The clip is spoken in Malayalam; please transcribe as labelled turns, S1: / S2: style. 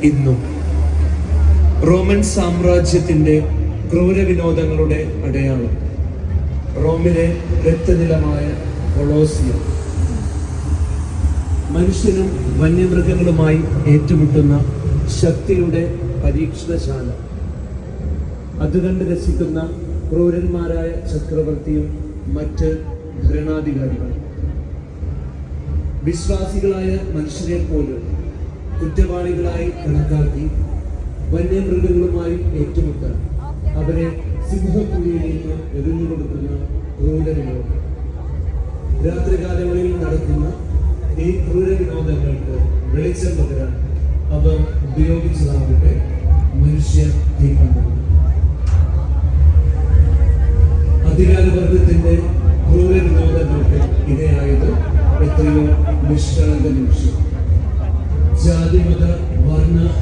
S1: ഇന്നും. റോമൻ സാമ്രാജ്യത്തിന്റെ ക്രൂരവിനോദങ്ങളുടെ അടയാളം റോമിലെ രക്തനിലമായ കൊളോസിയം. മനുഷ്യനും വന്യമൃഗങ്ങളുമായി ഏറ്റുമുട്ടുന്ന ശക്തിയുടെ പരീക്ഷണശാല. അത് കണ്ട് രസിക്കുന്ന ക്രൂരന്മാരായ ചക്രവർത്തിയും മറ്റ് ഭരണാധികാരികളും. വിശ്വാസികളായ മനുഷ്യരെ പോലും കുറ്റവാളികളായി കണക്കാക്കി വന്യമൃഗങ്ങളുമായി ഏറ്റുമുട്ടാൻ അവരെ സിംഹക്കുഴിയിലേക്ക് എറിഞ്ഞു കൊടുക്കുന്ന ക്രൂരവിനോദം. രാത്രികാലങ്ങളിൽ നടക്കുന്ന ഈ ക്രൂരവിനോദങ്ങൾക്ക് വെളിച്ചം പകരാൻ അവർ ഉപയോഗിച്ചതാകട്ടെ മനുഷ്യ തീക്കണ്ടങ്ങൾ. അധികാരവർഗത്തിന്റെ ക്രൂരവിനോദങ്ങൾക്ക് ഇരയായത് എത്രയോ നിഷ്കളങ്ക മനുഷ്യർ. ജാതിമത വർണ്ണ